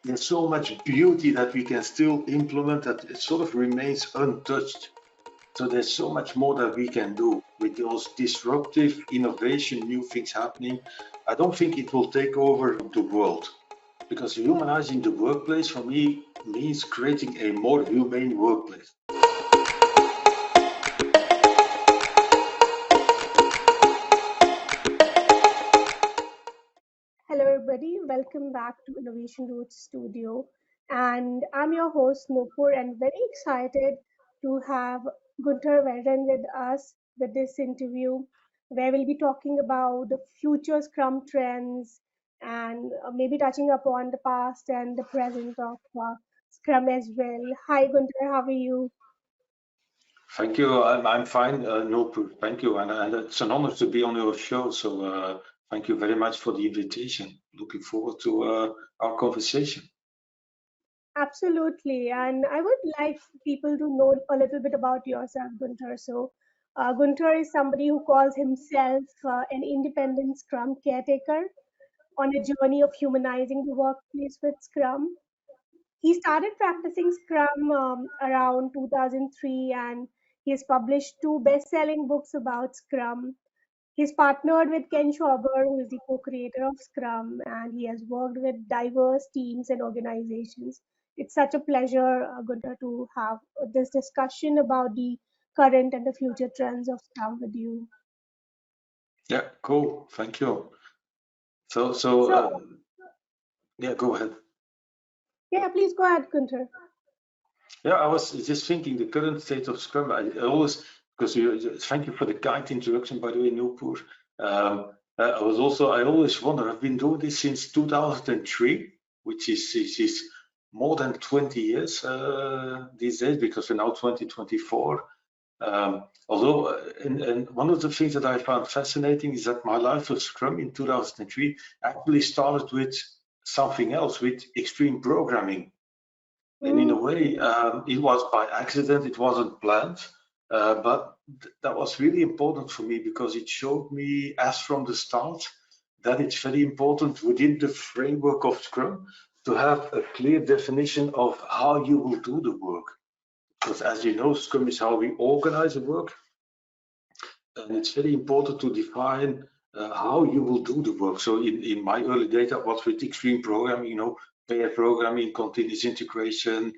there's so much beauty that we can still implement that it sort of remains untouched. So there's so much more that we can do with those disruptive innovation, new things happening. I don't think it will take over the world, because humanizing the workplace for me means creating a more humane workplace. Hello, everybody. Welcome back to Innovation Roots Studio. And I'm your host, Noopur, and very excited to have Gunther Verheyen with us with this interview, where we'll be talking about the future Scrum trends and maybe touching upon the past and the present of Scrum as well. Hi, Gunther. How are you? Thank you. I'm fine, Noopur. Thank you. And it's an honor to be on your show. So thank you very much for the invitation. Looking forward to our conversation. Absolutely. And I would like people to know a little bit about yourself, Gunther. Gunther is somebody who calls himself an independent Scrum caretaker on a journey of humanizing the workplace with Scrum. He started practicing Scrum around 2003, and he has published two best selling books about Scrum. He's partnered with Ken Schauber, who is the co-creator of Scrum, and he has worked with diverse teams and organizations. It's such a pleasure, Gunther, to have this discussion about the current and the future trends of Scrum with you. Yeah, cool. Thank you. So, so So, uh, yeah, go ahead. yeah, please go ahead, Gunther. Yeah, I was just thinking the current state of Scrum. I always, because thank you for the kind introduction, by the way, Noopur. I always wonder, I've been doing this since 2003, which is more than 20 years these days, because we're now 2024. And one of the things that I found fascinating is that my life of Scrum in 2003 actually started with something else, with extreme programming. And in a Mm, way, it was by accident, it wasn't planned. But that was really important for me because it showed me, as from the start, that it's very important within the framework of Scrum to have a clear definition of how you will do the work. Because as you know, Scrum is how we organize the work, and it's very important to define how you will do the work. So in my early data was with extreme programming, pair programming, continuous integration,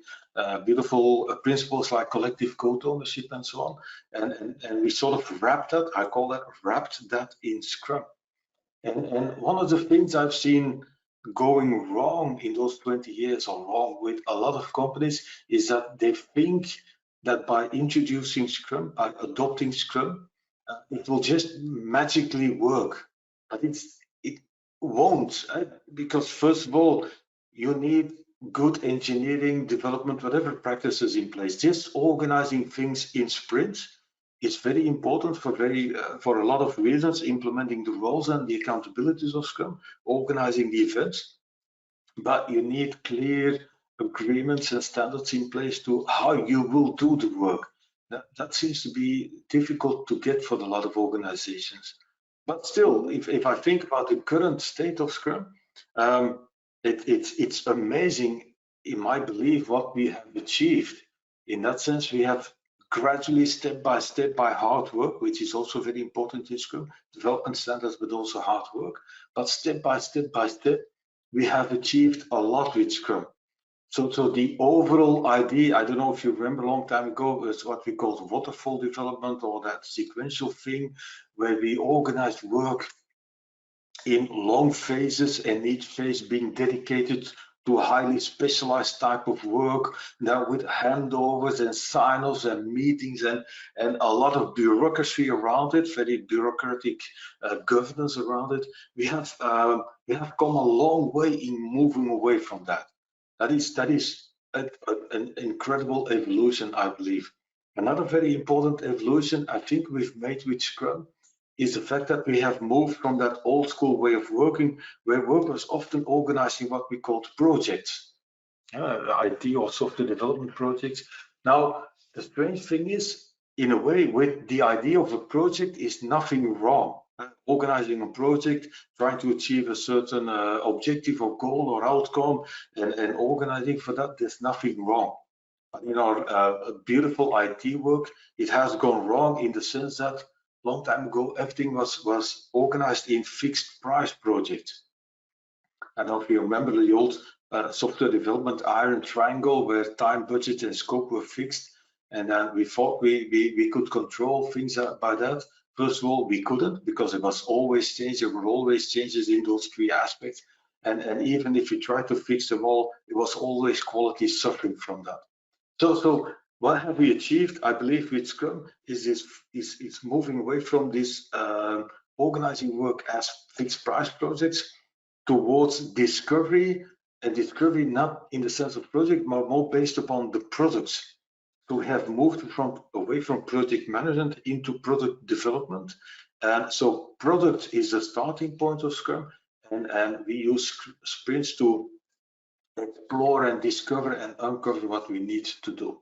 beautiful principles like collective code ownership and so on. And we sort of wrapped that, I call that, wrapped that in Scrum. And one of the things I've seen going wrong in those 20 years, or wrong with a lot of companies, is that they think that by introducing Scrum, by adopting Scrum, it will just magically work. But it won't, because first of all, you need good engineering, development, whatever practices in place. Just organizing things in sprints is very important for a lot of reasons. Implementing the roles and the accountabilities of Scrum, organizing the events, but you need clear agreements and standards in place to how you will do the work. That seems to be difficult to get for a lot of organizations. But still, mm, if I think about the current state of Scrum, um, it's amazing, in my belief, what we have achieved. In that sense, we have gradually, step by step, by hard work, which is also very important in Scrum, development standards, but also hard work. But step by step, we have achieved a lot with Scrum. So the overall idea, I don't know if you remember a long time ago, was what we called waterfall development, or that sequential thing where we organized work in long phases, and each phase being dedicated to a highly specialized type of work, now with handovers and sign-offs and meetings and a lot of bureaucracy around it, very bureaucratic governance around it. We have come a long way in moving away from that. That is an incredible evolution, I believe. Another very important evolution I think we've made with Scrum is the fact that we have moved from that old school way of working, where work was often organized in what we called projects, IT or software development projects. Now, the strange thing is, in a way, with the idea of a project is nothing wrong. organizing a project, trying to achieve a certain objective or goal or outcome, and organizing for that, there's nothing wrong. But in our beautiful IT work, it has gone wrong in the sense that long time ago, everything was organized in fixed price projects. I don't know if you remember the old software development iron triangle where time, budget, and scope were fixed. And then we thought we could control things by that. First of all, we couldn't because it was always changed. There were always changes in those three aspects. And even if we tried to fix them all, it was always quality suffering from that. So what have we achieved? I believe with Scrum is moving away from this organizing work as fixed price projects towards discovery, and discovery not in the sense of project, but more based upon the products. So we have moved away from project management into product development. And so product is the starting point of Scrum, and we use sprints to explore and discover and uncover what we need to do.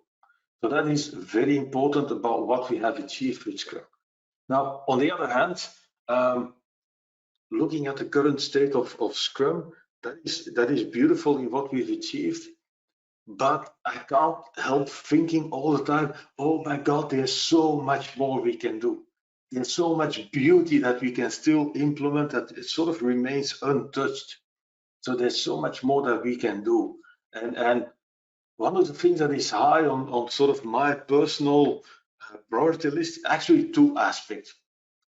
So that is very important about what we have achieved with Scrum. Now, on the other hand, looking at the current state of Scrum, that is beautiful in what we've achieved, but I can't help thinking all the time, oh my God, there's so much more we can do. There's so much beauty that we can still implement that it sort of remains untouched. So there's so much more that we can do. And one of the things that is high on sort of my personal priority list, actually two aspects.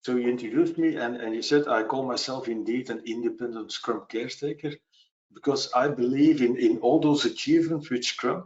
So you introduced me and you said I call myself indeed an independent Scrum caretaker because I believe in all those achievements with Scrum.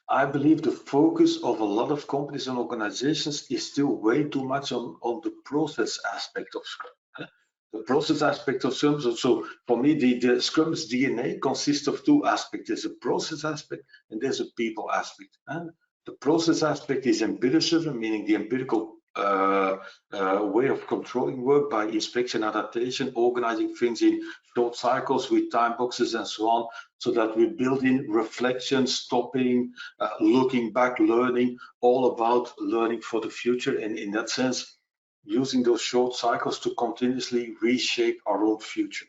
I believe the focus of a lot of companies and organizations is still way too much on the process aspect of Scrum. The process aspect of Scrum, so for me, the Scrum's DNA consists of two aspects. There's a process aspect and there's a people aspect. And the process aspect is empiricism, meaning the empirical way of controlling work by inspection, adaptation, organizing things in short cycles with time boxes and so on, so that we build in reflection, stopping, looking back, learning, all about learning for the future. And in that sense, using those short cycles to continuously reshape our own future.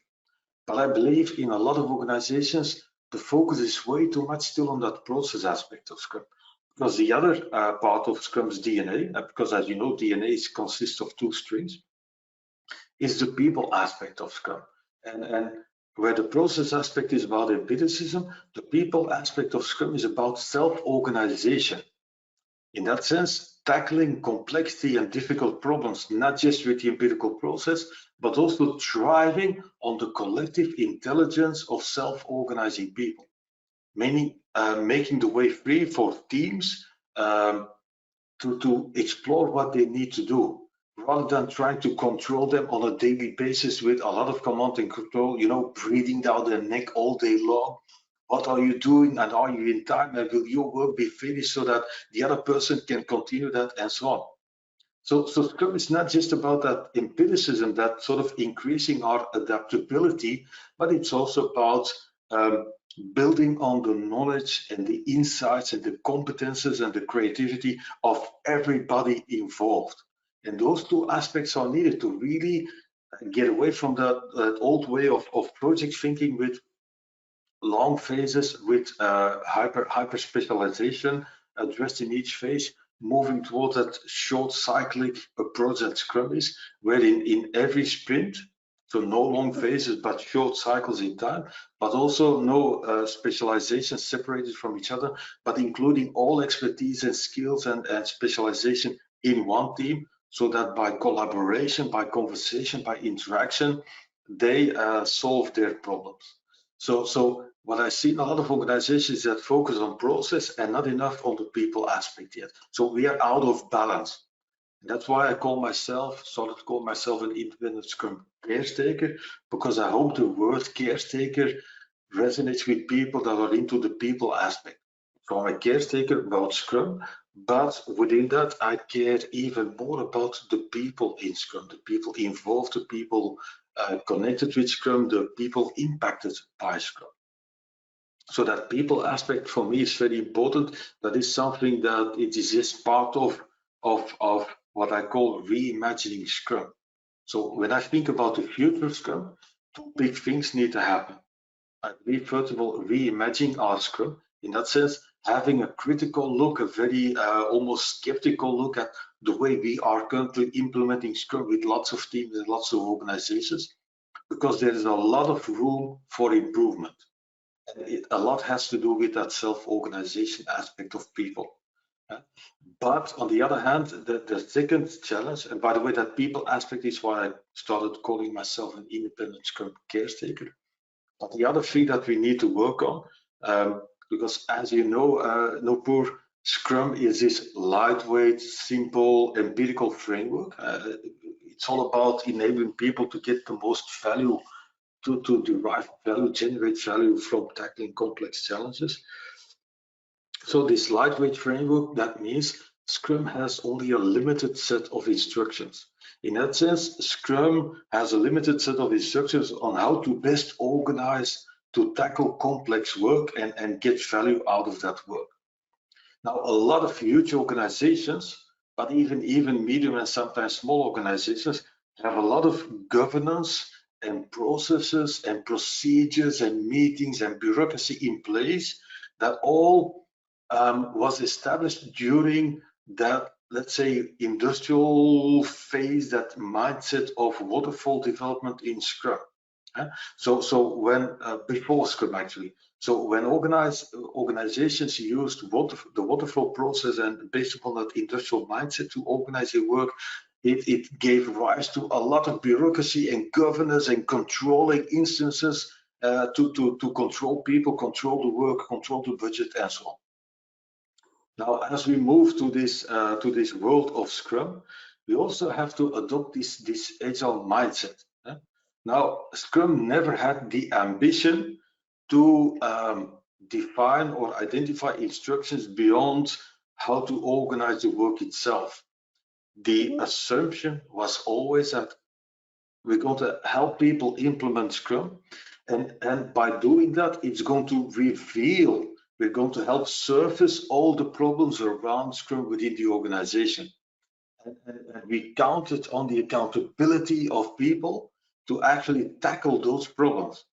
But I believe in a lot of organizations, the focus is way too much still on that process aspect of Scrum. Because the other part of Scrum's DNA, because as you know, DNA consists of two strings, is the people aspect of Scrum. And where the process aspect is about empiricism, the people aspect of Scrum is about self-organization. In that sense, tackling complexity and difficult problems, not just with the empirical process, but also thriving on the collective intelligence of self-organizing people, meaning making the way free for teams to explore what they need to do, rather than trying to control them on a daily basis with a lot of command and control, breathing down their neck all day long. What are you doing and are you in time and will your work be finished so that the other person can continue that and so on. So Scrum is not just about that empiricism, that sort of increasing our adaptability, but it's also about building on the knowledge and the insights and the competences and the creativity of everybody involved. And those two aspects are needed to really get away from that old way of project thinking with long phases, with hyper specialization addressed in each phase, moving towards that short cyclic approach that Scrum is, where in every sprint, so no long phases but short cycles in time, but also no specialization separated from each other, but including all expertise and skills and specialization in one team, so that by collaboration, by conversation, by interaction, they solve their problems. So what I see in a lot of organizations that focus on process and not enough on the people aspect yet. So we are out of balance. And that's why I started to call myself an independent Scrum caretaker, because I hope the word caretaker resonates with people that are into the people aspect. So I'm a caretaker about Scrum, but within that, I care even more about the people in Scrum, the people involved, the people connected with Scrum, the people impacted by Scrum. So that people aspect for me is very important. That is something that it is just part of what I call reimagining Scrum. So when I think about the future of Scrum, two big things need to happen. I believe, first of all, reimagining our Scrum. In that sense, having a critical look, a very almost skeptical look at the way we are currently implementing Scrum with lots of teams and lots of organizations, because there is a lot of room for improvement. And a lot has to do with that self-organization aspect of people. But on the other hand, the second challenge, and by the way, that people aspect is why I started calling myself an independent Scrum caretaker. But the other thing that we need to work on, because as you know, Noopur, Scrum is this lightweight, simple, empirical framework. It's all about enabling people to get the most value, to derive value, generate value from tackling complex challenges. So this lightweight framework, that means Scrum has only a limited set of instructions. In that sense, Scrum has a limited set of instructions on how to best organize to tackle complex work and get value out of that work. Now, a lot of huge organizations, but even medium and sometimes small organizations, have a lot of governance and processes and procedures and meetings and bureaucracy in place that all was established during that, let's say, industrial phase, that mindset of waterfall development in Scrum. So when before Scrum actually, so when organizations used the waterfall process and based upon that industrial mindset to organize their work, it gave rise to a lot of bureaucracy and governance and controlling instances to control people, control the work, control the budget, and so on. Now, as we move to this world of Scrum, we also have to adopt this agile mindset. Now, Scrum never had the ambition to define or identify instructions beyond how to organize the work itself. The assumption was always that we're going to help people implement Scrum, and by doing that, it's going to reveal, we're going to help surface all the problems around Scrum within the organization. And we counted on the accountability of people to actually tackle those problems.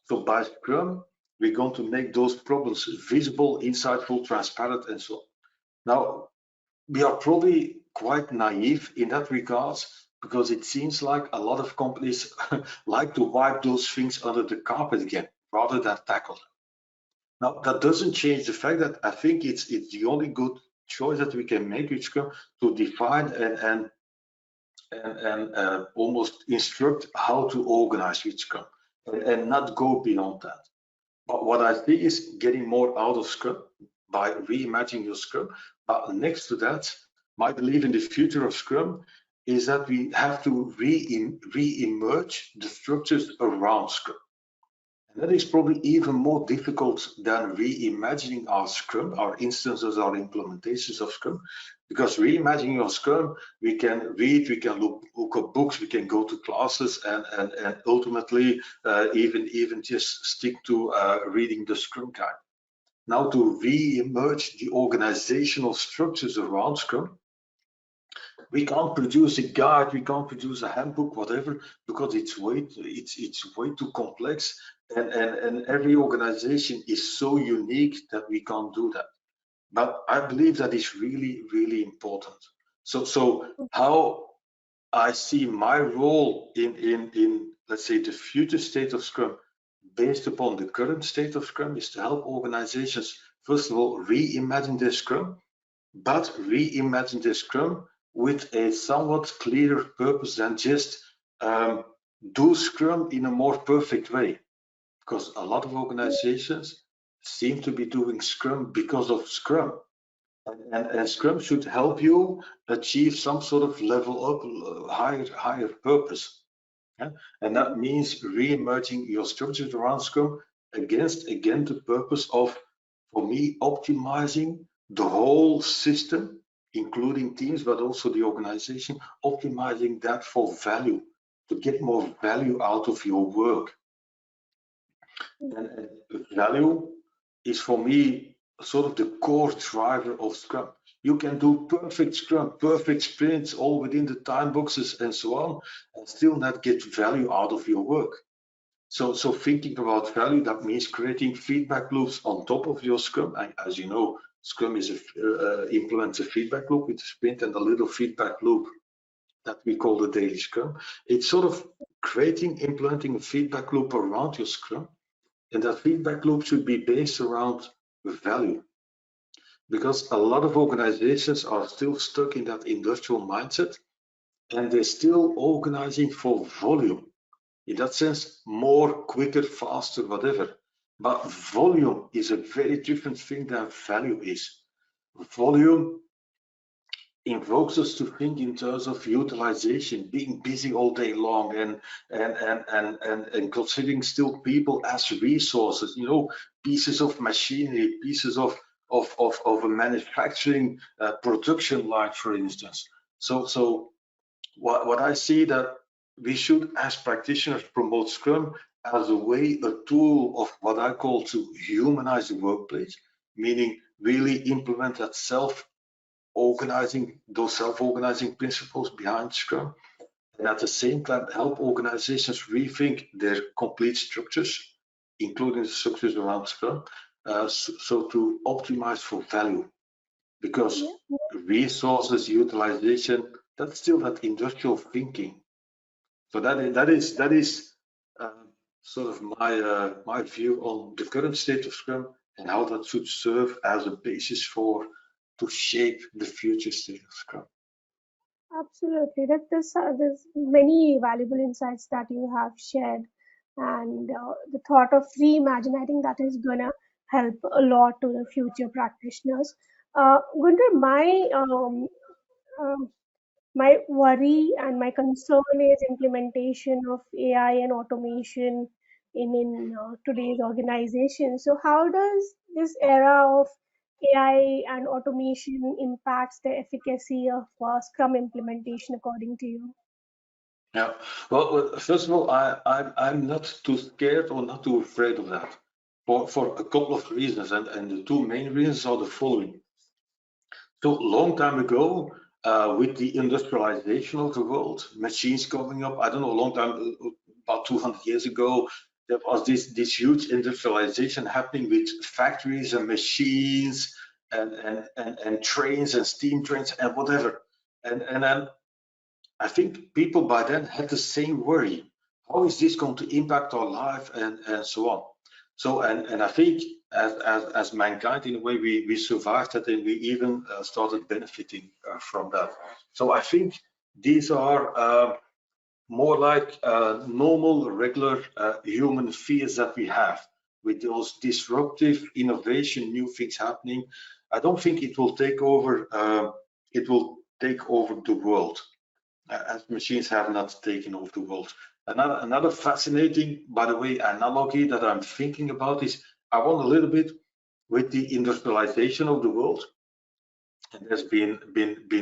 So by Scrum, we're going to make those problems visible, insightful, transparent, and so on. Now, we are probably quite naive in that regard, because it seems like a lot of companies like to wipe those things under the carpet again, rather than tackle them. Now, that doesn't change the fact that I think it's the only good choice that we can make with Scrum, to define and almost instruct how to organize with Scrum, and not go beyond that. But what I think is getting more out of Scrum by reimagining your Scrum. But next to that, my belief in the future of Scrum is that we have to re-emerge the structures around Scrum. And that is probably even more difficult than reimagining our Scrum, our instances, our implementations of Scrum, because reimagining our Scrum, we can read, we can look up books, we can go to classes, and ultimately even just stick to reading the Scrum guide. Now, to re-emerge the organizational structures around Scrum, we can't produce a guide, we can't produce a handbook, whatever, because it's way too complex, and every organization is so unique that we can't do that. But I believe that is really, really important. So how I see my role in let's say the future state of Scrum, based upon the current state of Scrum, is to help organizations, first of all, reimagine their Scrum, but reimagine their Scrum with a somewhat clearer purpose than just do Scrum in a more perfect way. Because a lot of organizations seem to be doing Scrum because of Scrum. And Scrum should help you achieve some sort of level up, higher purpose. Yeah? And that means re-emerging your structures around Scrum against, again, the purpose of, for me, optimizing the whole system, including teams, but also the organization, optimizing that for value, to get more value out of your work. And value is, for me, sort of the core driver of Scrum. You can do perfect Scrum, perfect sprints, all within the time boxes and so on, and still not get value out of your work. So thinking about value, that means creating feedback loops on top of your Scrum. And as you know, Scrum is implements a feedback loop with a sprint and a little feedback loop that we call the daily Scrum. It's sort of implementing a feedback loop around your Scrum, and that feedback loop should be based around value, because a lot of organizations are still stuck in that industrial mindset, and they're still organizing for volume. In that sense, more, quicker, faster, whatever. But volume is a very different thing than value is. Volume invokes us to think in terms of utilization, being busy all day long, and considering still people as resources, pieces of machinery, pieces of a manufacturing production line, for instance. So what I see that we should, as practitioners, promote Scrum as a tool of what I call to humanize the workplace, meaning really implement that self-organizing principles behind Scrum, and at the same time help organizations rethink their complete structures, including the structures around Scrum, so to optimize for value. Because resources utilization, that's still that industrial thinking. So that is sort of my view on the current state of Scrum and how that should serve as a basis to shape the future state of Scrum. Absolutely. There's many valuable insights that you have shared, and the thought of reimagine, I think that is gonna help a lot to the future practitioners. Gunther, um, my worry and my concern is implementation of AI and automation in today's organization. So, how does this era of AI and automation impacts the efficacy of Scrum implementation, according to you? Yeah. Well, first of all, I'm not too scared or not too afraid of that for a couple of reasons, and the two main reasons are the following. So long time ago, with the industrialization of the world, machines coming up, I don't know, a long time, about 200 years ago, there was this huge industrialization happening with factories and machines and trains and steam trains and whatever. And then I think people by then had the same worry. How is this going to impact our life and so on? So and I think as mankind, in a way, we survived that, and we even started benefiting from that. So I think these are more like normal, regular human fears that we have with those disruptive innovation, new things happening. I don't think it will take over. It will take over the world, as machines have not taken over the world. Another fascinating, by the way, analogy that I'm thinking about is I want a little bit with the industrialization of the world. And there's been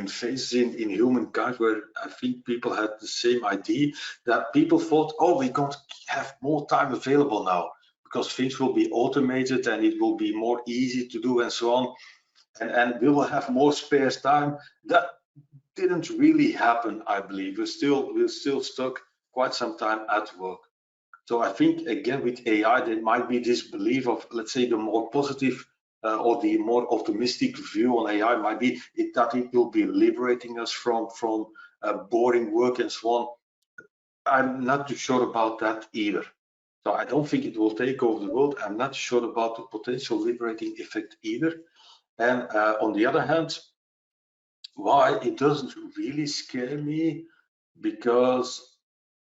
phases in humankind where I think people had the same idea, that people thought, oh, we're going to have more time available now because things will be automated and it will be more easy to do and so on. And we will have more spare time. That didn't really happen, I believe. We're still stuck quite some time at work. So I think again with AI, there might be this belief of, let's say, the more positive or the more optimistic view on AI might be that it will be liberating us from boring work and so on. I'm not too sure about that either. So I don't think it will take over the world. I'm not sure about the potential liberating effect either. And on the other hand, why it doesn't really scare me, because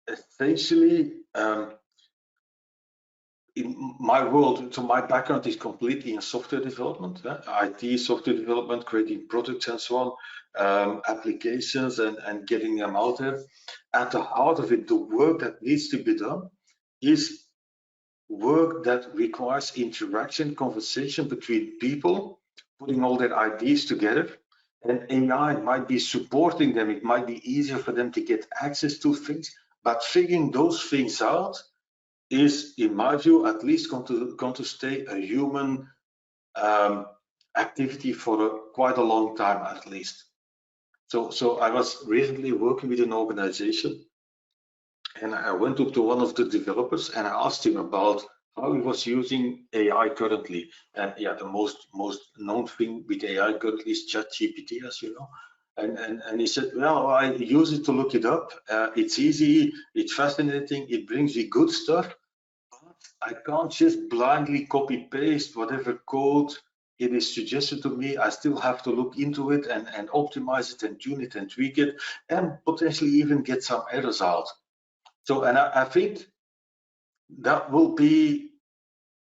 essentially in my world, so my background is completely in software development, IT software development, creating products and so on, applications and getting them out there. At the heart of it, the work that needs to be done is work that requires interaction, conversation between people, putting all their ideas together. And AI might be supporting them. It might be easier for them to get access to things, but figuring those things out is, in my view, at least going to stay a human activity for quite a long time at least. So I was recently working with an organization, and I went up to one of the developers and I asked him about how he was using AI currently. And yeah, the most known thing with AI currently is ChatGPT, as you know. And he said, well, I use it to look it up. It's easy, it's fascinating, it brings me good stuff. But I can't just blindly copy paste whatever code it is suggested to me. I still have to look into it and optimize it and tune it and tweak it and potentially even get some errors out. So, and I think that will be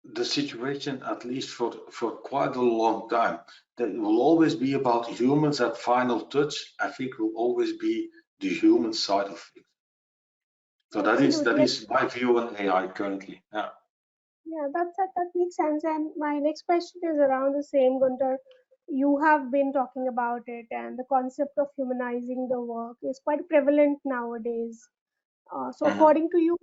the situation, at least for quite a long time. That it will always be about humans at final touch. I think will always be the human side of it. So that Absolutely. is my view on AI currently. Yeah. Yeah, that makes sense. And my next question is around the same, Gunter. You have been talking about it, and the concept of humanizing the work is quite prevalent nowadays. So, Mhm. according to you,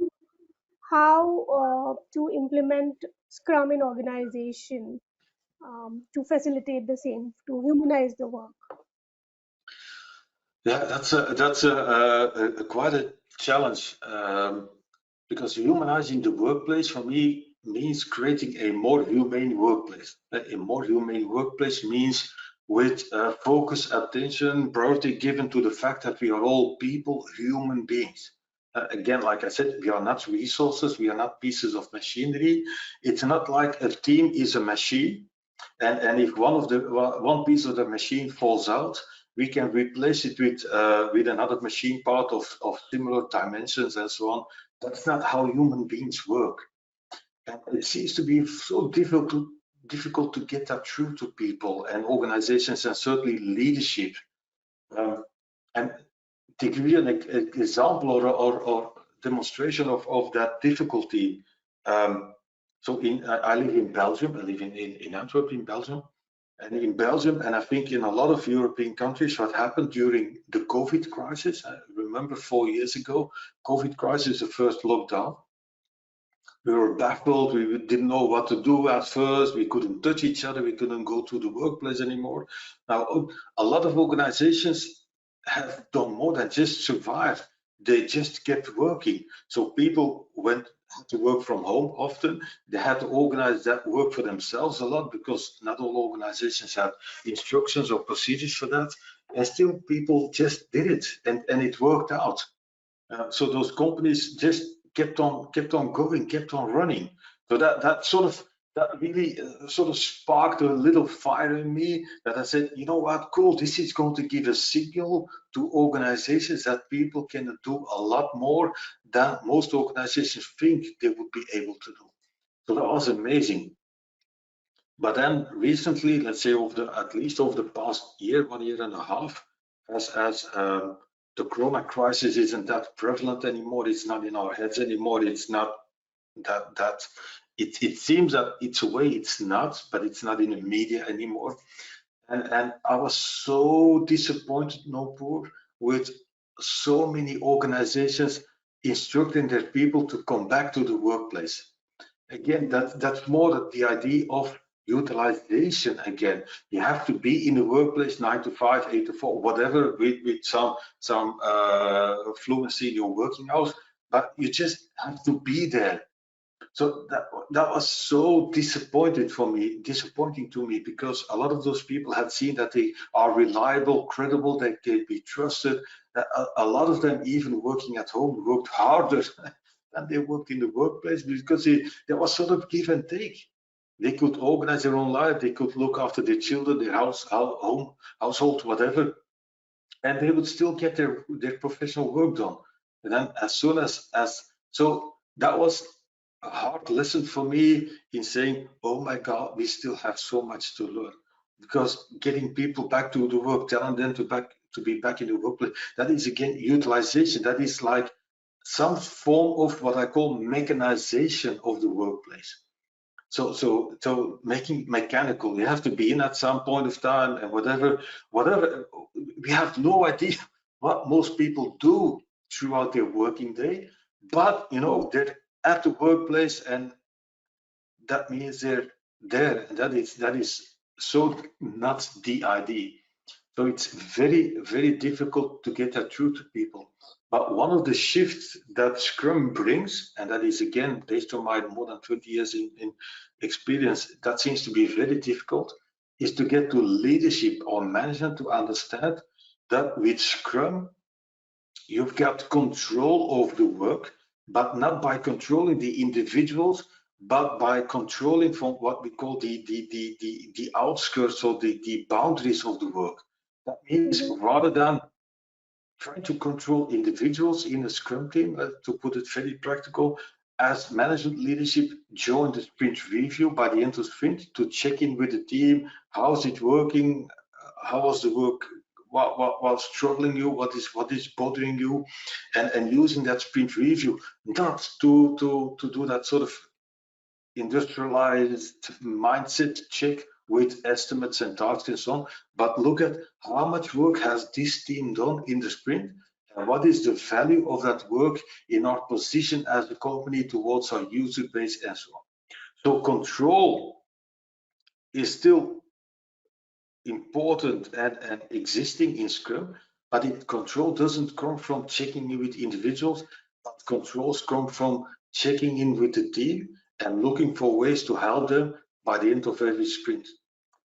how to implement Scrum in organization to facilitate the same, to humanize the work? Yeah, that's a quite a challenge, because humanizing the workplace for me means creating a more humane workplace. A more humane workplace means with focus, attention, priority given to the fact that we are all people, human beings. Again, like I said, we are not resources, we are not pieces of machinery. It's not like a team is a machine and if one piece of the machine falls out, we can replace it with another machine part of similar dimensions and so on. That's not how human beings work. And it seems to be so difficult to get that through to people and organizations and certainly leadership. And to give you an example or demonstration of that difficulty, so I live in Belgium. I live in Antwerp in Belgium. And in Belgium, and I think in a lot of European countries, what happened during the COVID crisis, I remember 4 years ago, COVID crisis, the first lockdown, we were baffled. We didn't know what to do at first. We couldn't touch each other. We couldn't go to the workplace anymore. Now, a lot of organizations have done more than just survive. They just kept working. So people had to work from home often. They had to organize that work for themselves a lot because not all organizations have instructions or procedures for that. And still people just did it and it worked out. So those companies just kept on going, kept on running. So that really sort of sparked a little fire in me that I said, you know what, cool, this is going to give a signal to organizations that people can do a lot more than most organizations think they would be able to do. So that was amazing. But then recently, let's say at least over the past year, 1.5 years, as the Corona crisis isn't that prevalent anymore. It's not in our heads anymore. It's not that it seems that it's a way it's not, but it's not in the media anymore. And I was so disappointed, Noopur, with so many organizations instructing their people to come back to the workplace. Again, that's more the idea of utilization. Again, you have to be in the workplace 9 to 5, 8 to 4, whatever, with some fluency in your working hours, but you just have to be there. So that was so disappointing to me, because a lot of those people had seen that they are reliable, credible, they can be trusted. That a lot of them, even working at home, worked harder than they worked in the workplace, because there was sort of give and take. They could organize their own life, they could look after their children, their home, household, whatever, and they would still get their professional work done. And then as soon as so that was a hard lesson for me in saying, oh my God, we still have so much to learn. Because getting people back to the work, telling them to be back in the workplace, that is again utilization. That is like some form of what I call mechanization of the workplace. So making mechanical, you have to be in at some point of time and whatever. We have no idea what most people do throughout their working day, but they're at the workplace, and that means they're there, and that is so not the idea. So it's very, very difficult to get that through to people. But one of the shifts that Scrum brings, and that is again based on my more than 20 years in experience, that seems to be very difficult, is to get to leadership or management to understand that with Scrum, you've got control over the work, but not by controlling the individuals, but by controlling from what we call the outskirts or the boundaries of the work. That means Mm-hmm. rather than trying to control individuals in a Scrum team, to put it very practical, as management leadership, join the sprint review by the end of sprint to check in with the team. How's it working? How was the work? What's troubling you? What is bothering you? And using that sprint review, not to do that sort of industrialized mindset check with estimates and tasks and so on, but look at how much work has this team done in the sprint and what is the value of that work in our position as a company towards our user base and so on. So control is still important and existing in Scrum, but control doesn't come from checking in with individuals, but controls come from checking in with the team and looking for ways to help them by the end of every sprint.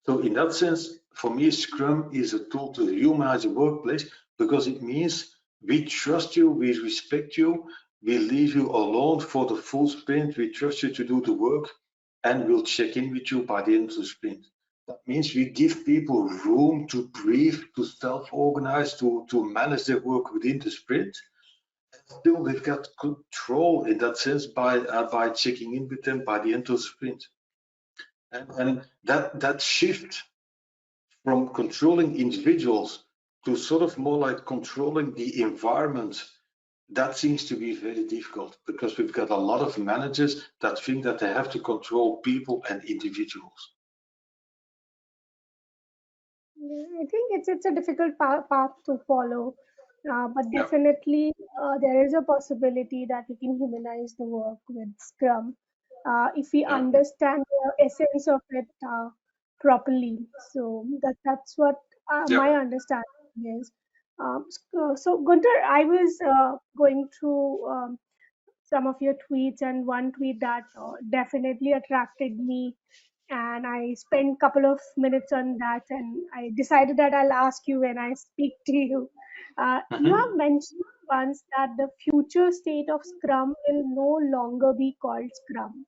So in that sense, for me, Scrum is a tool to humanize the workplace because it means we trust you, we respect you, we leave you alone for the full sprint, we trust you to do the work, and we'll check in with you by the end of the sprint. That means we give people room to breathe, to self-organize, to manage their work within the sprint. Still, they've got control in that sense by checking in with them by the end of the sprint. And that shift from controlling individuals to sort of more like controlling the environment, that seems to be very difficult because we've got a lot of managers that think that they have to control people and individuals. Yeah, I think it's a difficult path to follow, but Yeah. definitely there is a possibility that we can humanize the work with Scrum if we Yeah. understand the essence of it properly. So that's what Yeah. my understanding is. So Gunther, I was going through some of your tweets, and one tweet that definitely attracted me, and I spent a couple of minutes on that, and I decided that I'll ask you when I speak to you. You have Mhm. mentioned once that the future state of Scrum will no longer be called Scrum.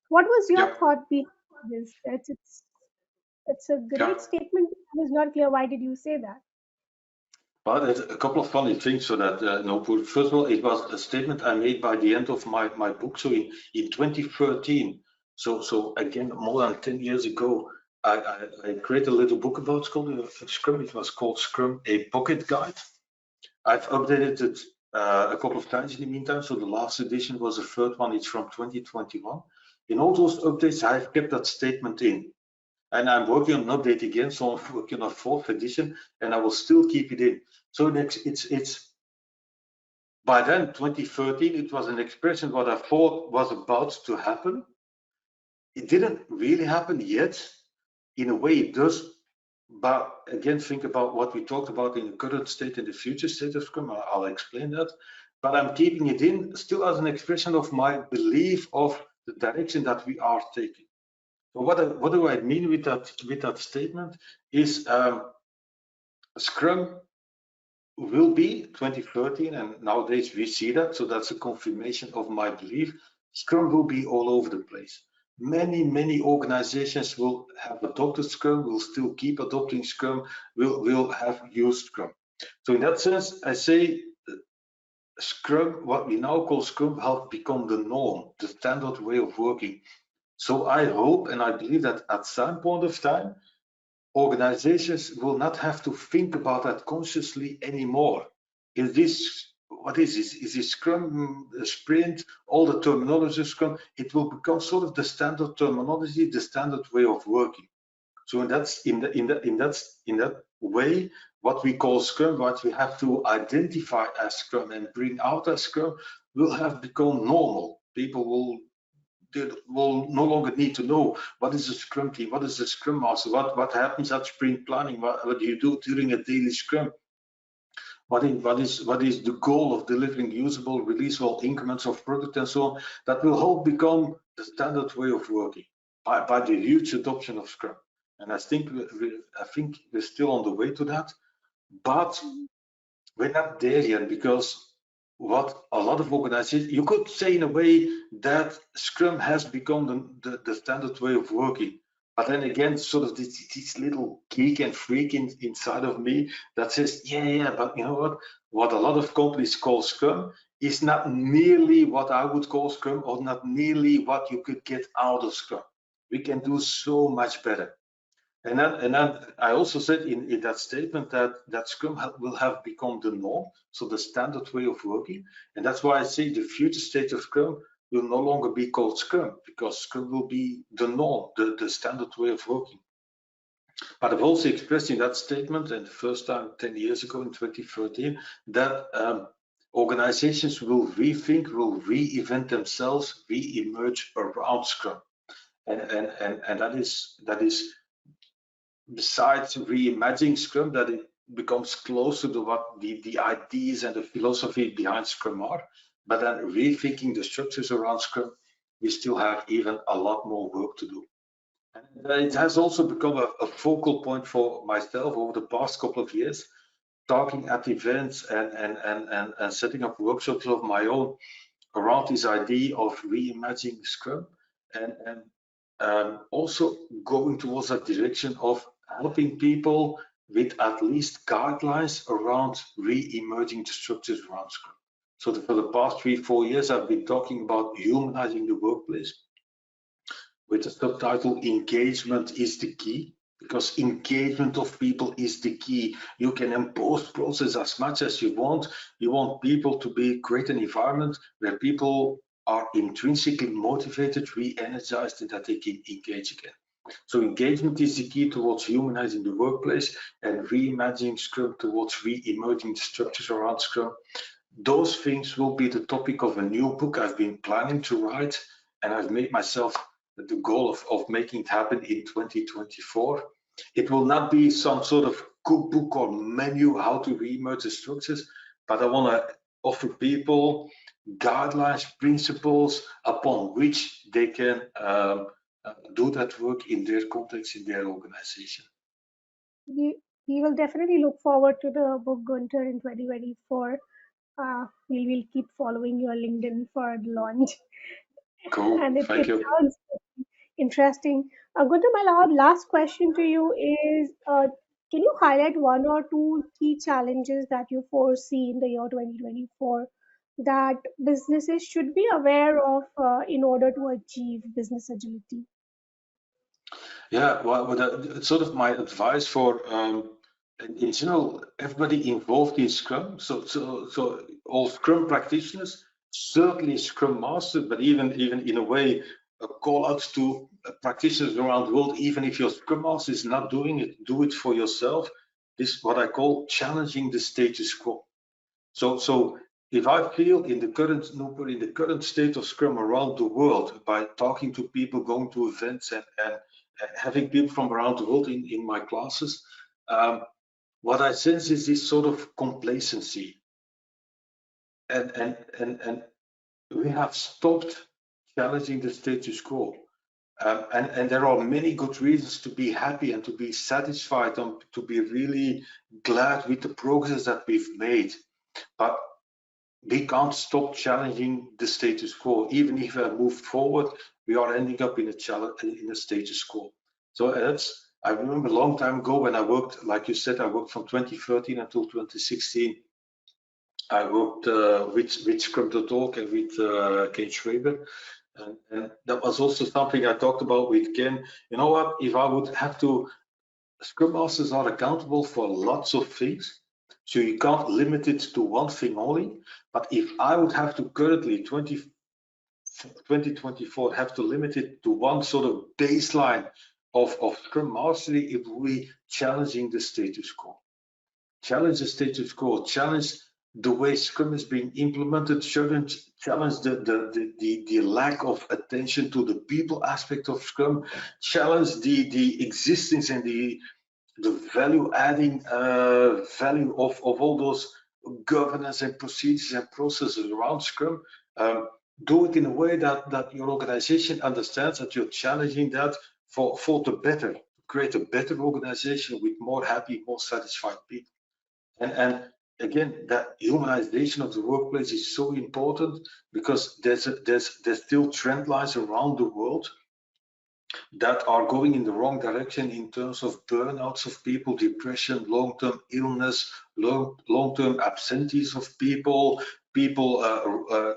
What was your Yeah. thought behind this? It's a Yeah. great statement. I was not clear. Why did you say that? Well, there's a couple of funny things for that, Noopur. First of all, it was a statement I made by the end of my book. So in 2013, so again, more than 10 years ago, I created a little book about Scrum. It was called Scrum, a Pocket Guide. I've updated it a couple of times in the meantime. So the last edition was the third one. It's from 2021. In all those updates, I've kept that statement in. And I'm working on an update again, so I'm working on a fourth edition, and I will still keep it in. So next, it's by then 2013. It was an expression what I thought was about to happen. It didn't really happen yet. In a way, it does. But again, think about what we talked about in the current state and the future state of Scrum. I'll explain that. But I'm keeping it in still as an expression of my belief of the direction that we are taking. So what do I mean with that statement is Scrum will be 2013, and nowadays we see that, so that's a confirmation of my belief. Scrum will be all over the place. Many organizations will have adopted Scrum, will still keep adopting Scrum, will have used Scrum. So in that sense, I say Scrum, what we now call Scrum, have become the norm, the standard way of working. So I hope and I believe that at some point of time, organizations will not have to think about that consciously anymore. Is this what is this? Is this Scrum, Sprint, all the terminology of Scrum? It will become sort of the standard terminology, the standard way of working. So that's in that way, what we call Scrum, what we have to identify as Scrum and bring out as Scrum, will have become normal. People will they will no longer need to know what is a Scrum team, what is a Scrum Master, what happens at sprint planning, what do you do during a daily Scrum, what is the goal of delivering usable, releasable increments of product and so on. That will all become the standard way of working by the huge adoption of Scrum. And I think we're still on the way to that, but we're not there yet, because what a lot of organizations, you could say in a way that Scrum has become the standard way of working. But then again, sort of this little geek and freak inside of me that says, yeah, but you know what? What a lot of companies call Scrum is not nearly what I would call Scrum, or not nearly what you could get out of Scrum. We can do so much better. And then I also said in that statement that Scrum will have become the norm, so the standard way of working. And that's why I say the future state of Scrum will no longer be called Scrum, because Scrum will be the norm, the standard way of working. But I've also expressed in that statement, and the first time 10 years ago in 2013, that organizations will rethink, will reinvent themselves, re-emerge around Scrum. And that is besides reimagining Scrum, that it becomes closer to what the ideas and the philosophy behind Scrum are, but then rethinking the structures around Scrum, we still have even a lot more work to do. And it has also become a focal point for myself over the past couple of years, talking at events and setting up workshops of my own around this idea of reimagining Scrum, and also going towards that direction of helping people with at least guidelines around re-emerging the structures around Scrum. So for the past 3-4 years, I've been talking about humanizing the workplace with the subtitle "Engagement is the key," because engagement of people is the key. You can impose process as much as you want. You want people to create an environment where people are intrinsically motivated, re-energized, and that they can engage again. So engagement is the key towards humanizing the workplace and reimagining Scrum towards re-emerging the structures around Scrum. Those things will be the topic of a new book I've been planning to write, and I've made myself the goal of making it happen in 2024. It will not be some sort of cookbook or menu how to re-emerge the structures, but I want to offer people guidelines, principles upon which they can do that work in their context, in their organization. We will definitely look forward to the book, Gunther, in 2024. We will keep following your LinkedIn for the launch. Cool. And Thank it you. sounds interesting. Gunther, my last question to you is, can you highlight one or two key challenges that you foresee in the year 2024 that businesses should be aware of in order to achieve business agility? Yeah, well, sort of my advice for in general, everybody involved in Scrum, so all Scrum practitioners, certainly Scrum Masters, but even in a way, a call out to practitioners around the world. Even if your Scrum Master is not doing it, do it for yourself. This is what I call challenging the status quo. So if I feel in the current state of Scrum around the world, by talking to people, going to events, and having people from around the world in my classes, what I sense is this sort of complacency, and we have stopped challenging the status quo. And there are many good reasons to be happy and to be satisfied and to be really glad with the progress that we've made. But we can't stop challenging the status quo. Even if we have moved forward, we are ending up in a status quo. So I remember a long time ago when I worked, like you said, I worked from 2013 until 2016. I worked with Scrum.org and with Ken Schreiber. And that was also something I talked about with Ken. You know what, if I would have to, Scrum Masters are accountable for lots of things. So you can't limit it to one thing only. But if I would have to currently 2024 have to limit it to one sort of baseline of Scrum Mastery, it will be challenging the status quo. Challenge the status quo, challenge the way Scrum is being implemented challenge the lack of attention to the people aspect of Scrum, challenge the existence and the value adding value of all those governance and procedures and processes around Scrum. Do it in a way that your organization understands that you're challenging that for the better, create a better organization with more happy, more satisfied people. And again, that humanization of the workplace is so important because there's still trend lines around the world that are going in the wrong direction in terms of burnouts of people, depression, long-term illness, long-term absenteeism of people,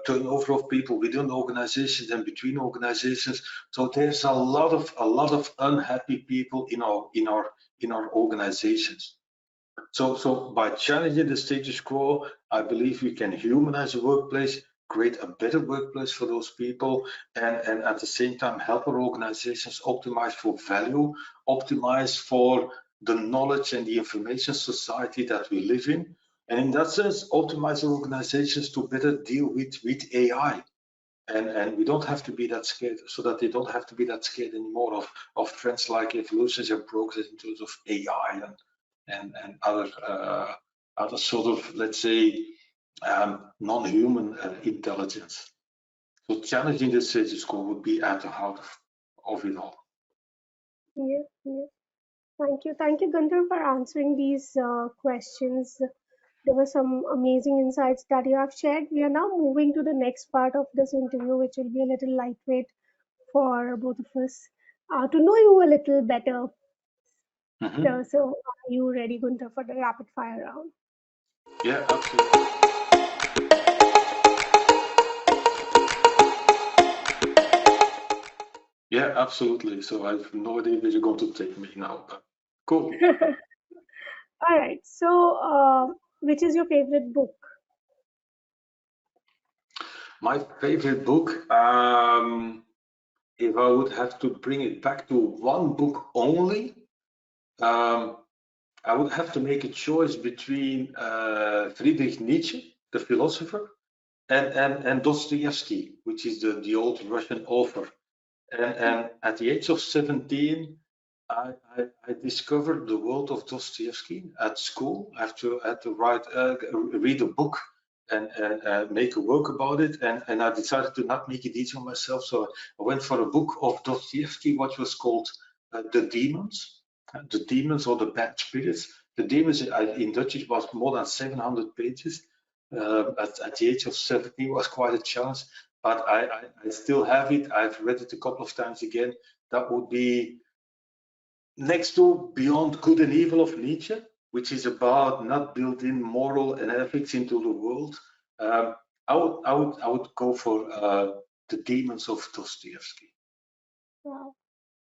turnover of people within organizations and between organizations. So there's a lot of unhappy people in our organizations. So by challenging the status quo, I believe we can humanize the workplace, create a better workplace for those people, and at the same time help our organizations optimize for value, optimize for the knowledge and the information society that we live in. And in that sense, optimize our organizations to better deal with AI. And we don't have to be that scared, so that they don't have to be that scared anymore of trends like evolutions and progress in terms of AI and other sort of, let's say, non-human intelligence. So challenging the status quo would be at the heart of it all. Yes, yes. Thank you, Gunther, for answering these questions. There were some amazing insights that you have shared. We are now moving to the next part of this interview, which will be a little lightweight for both of us to know you a little better. Mm-hmm. So, are you ready, Gunther, for the rapid fire round? Yeah, absolutely. Yeah, absolutely. So I have no idea where you're going to take me now, but cool. All right. So, which is your favorite book? My favorite book, if I would have to bring it back to one book only, um, I would have to make a choice between Friedrich Nietzsche, the philosopher, and Dostoevsky, which is the old Russian author. And at the age of 17, I discovered the world of Dostoevsky at school. I had to read a book and make a work about it. And I decided to not make it easy on myself. So I went for a book of Dostoevsky, what was called The Demons. The Demons or the Bad Spirits. The Demons in Dutch, it was more than 700 pages. At the age of 17 was quite a challenge, but I still have it. I've read it a couple of times again. That would be next to Beyond Good and Evil of Nietzsche, which is about not built-in moral and ethics into the world. I would go for The Demons of Dostoevsky. Wow.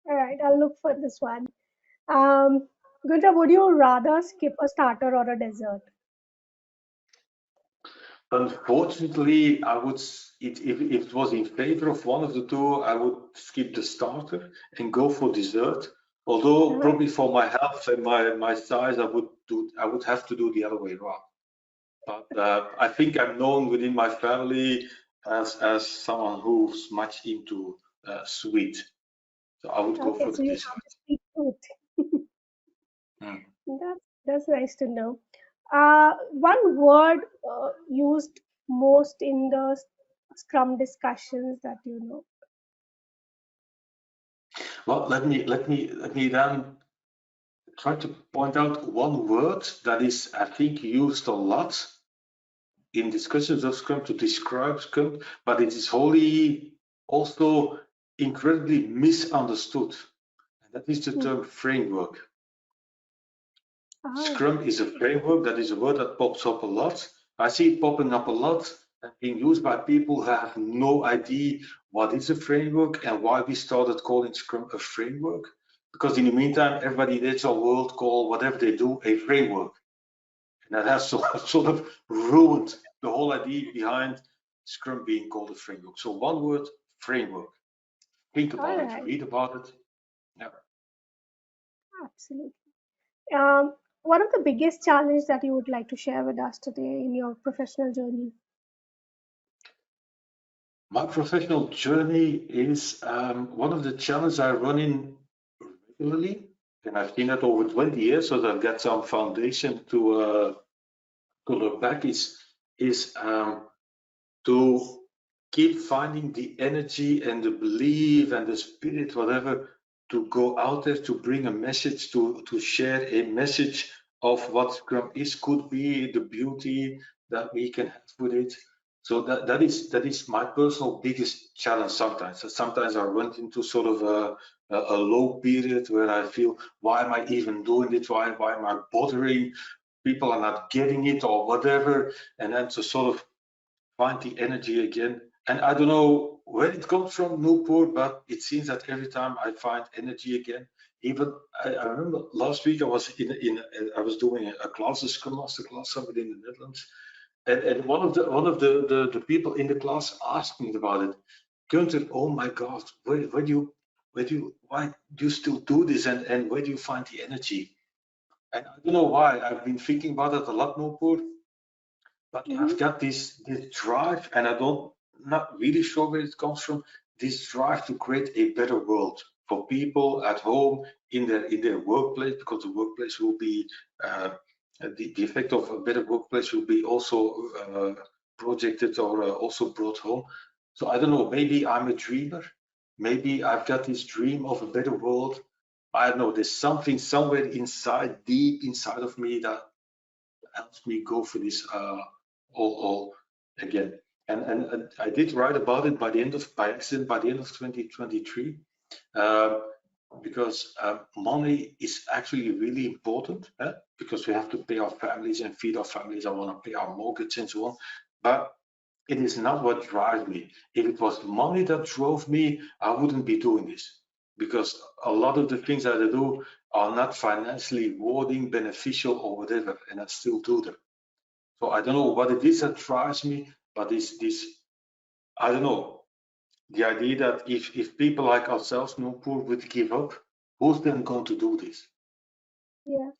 All right. I'll look for this one. Um, Gunther, would you rather skip a starter or a dessert? Unfortunately, if it was in favor of one of the two, I would skip the starter and go for dessert. Although Uh-huh. probably for my health and my size, I would have to do the other way around. But I think I'm known within my family as someone who's much into sweet. So I would go Okay, for the so you have dessert. the sweet tooth. Mm. That's nice to know. One word used most in the Scrum discussions that you know. Well, let me then try to point out one word that is, I think, used a lot in discussions of Scrum to describe Scrum, but it is wholly also incredibly misunderstood. And that is the Hmm. term framework. Ah, Scrum is a framework. That is a word that pops up a lot. I see it popping up a lot and being used by people who have no idea what is a framework and why we started calling Scrum a framework. Because in the meantime, everybody in the digital world call whatever they do a framework. And that has sort of ruined the whole idea behind Scrum being called a framework. So one word, framework. Think all about it, right, read about it. Yeah. absolutely. One of the biggest challenges that you would like to share with us today in your professional journey? My professional journey is one of the challenges I run in regularly, and I've been at over 20 years, so that I've got some foundation to look back. Is to keep finding the energy and the belief and the spirit, whatever, to go out there to bring a message, to share a message of what Scrum is, could be, the beauty that we can have with it. So that is my personal biggest challenge sometimes. So sometimes I run into sort of a low period where I feel, why am I even doing it? Why am I bothering? People are not getting it or whatever. And then to sort of find the energy again. And I don't know where it comes from, Noopur, but it seems that every time I find energy again, even I remember last week I was I was doing a class, a Scrum Master class somewhere in the Netherlands, and one of the people in the class asked me about it. Gunther, oh my God, why do you still do this, and where do you find the energy? And I don't know why. I've been thinking about it a lot, Noopur, but I've Hmm. got this drive, and I don't not really sure where it comes from. This drive to create a better world for people at home in their workplace, because the workplace will be the effect of a better workplace will be also projected or also brought home. So I don't know. Maybe I'm a dreamer. Maybe I've got this dream of a better world. I don't know. There's something somewhere inside, deep inside of me, that helps me go for this all again. And I did write about it by accident by the end of 2023, uh, because money is actually really important, because we have to pay our families and feed our families. I want to pay our mortgage and so on. But it is not what drives me. If it was money that drove me, I wouldn't be doing this, because a lot of the things that I do are not financially rewarding, beneficial, or whatever, and I still do them. So I don't know what it is that drives me, but this I don't know, the idea that if people like ourselves, Noopur, would give up, who's then going to do this? Yeah,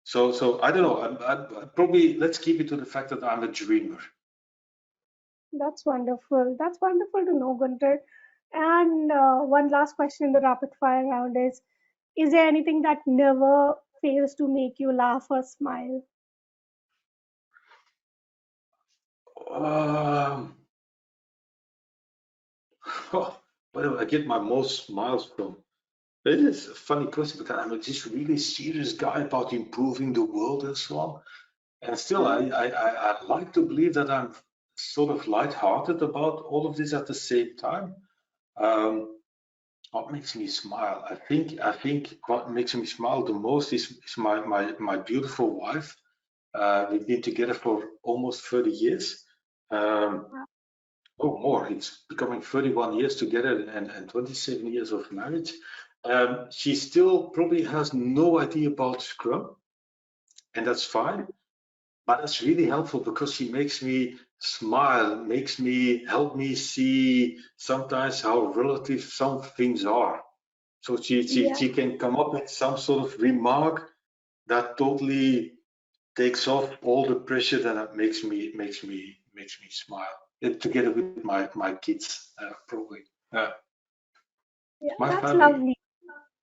So I don't know. I probably, let's keep it to the fact that I'm a dreamer. that's wonderful. That's wonderful to know, Gunter. And one last question in the rapid fire round is there anything that never fails to make you laugh or smile? Um, where do I get my most smiles from? It is a funny question, because I'm this really serious guy about improving the world and so on. And still, Hmm. I like to believe that I'm sort of lighthearted about all of this at the same time. Um, what makes me smile? I think what makes me smile the most is my beautiful wife. We've been together for almost 30 years. Um, oh, more. It's becoming 31 years together, and 27 years of marriage. She still probably has no idea about Scrum, and that's fine. But that's really helpful, because she makes me smile, makes me help me see sometimes how relative some things are. So Yeah, she can come up with some sort of remark that totally takes off all the pressure, that makes me smile. Together with my kids, probably. yeah, My that's family. lovely.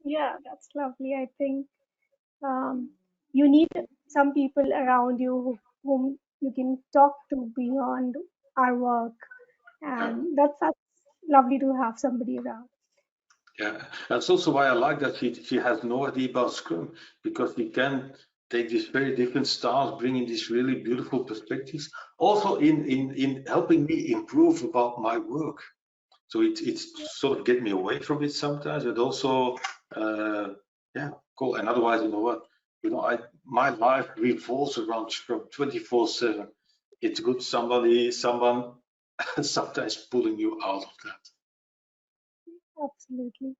Yeah, that's lovely. I think um, you need some people around you whom you can talk to beyond our work, Yeah. and that's lovely to have somebody around. Yeah, that's also why I like that she has no idea about Scrum, because we can take these very different styles, bringing these really beautiful perspectives, also in helping me improve about my work. So it's sort of get me away from it sometimes, but also yeah, cool. And otherwise, you know what, I my life revolves around Scrum 24/7. It's good someone sometimes pulling you out of that. Absolutely.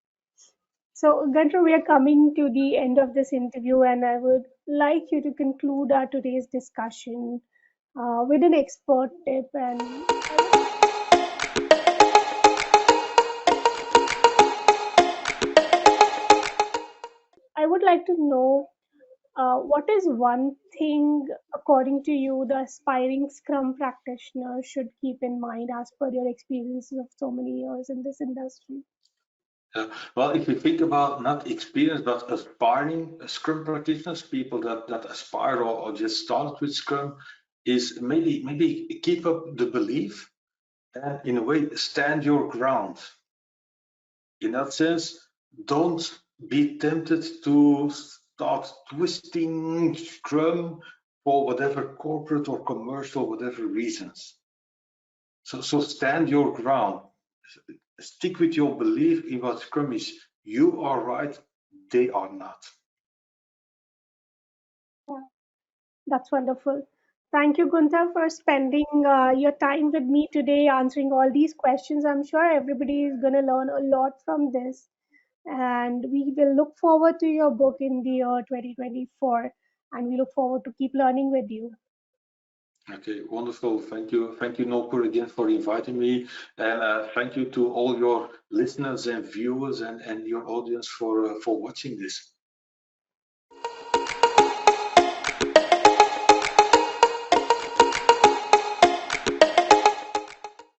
So, Gunter, we are coming to the end of this interview, and I would like you to conclude our today's discussion with an expert tip. And I would like to know What is one thing, according to you, the aspiring Scrum practitioner should keep in mind as per your experiences of so many years in this industry? Well, if you think about not experienced but aspiring Scrum practitioners, people that aspire or just started with Scrum, is maybe keep up the belief and in a way stand your ground. In that sense, don't be tempted to start twisting Scrum for whatever corporate or commercial, whatever reasons. So stand your ground. Stick with your belief in what Scrum is. You are right, they are not. Yeah, that's wonderful. Thank you, Gunther, for spending your time with me today, answering all these questions. I'm sure everybody is going to learn a lot from this. And we will look forward to your book in the year 2024. And we look forward to keep learning with you. Okay, wonderful. Thank you, Noopur, again for inviting me, and thank you to all your listeners and viewers and your audience for watching this.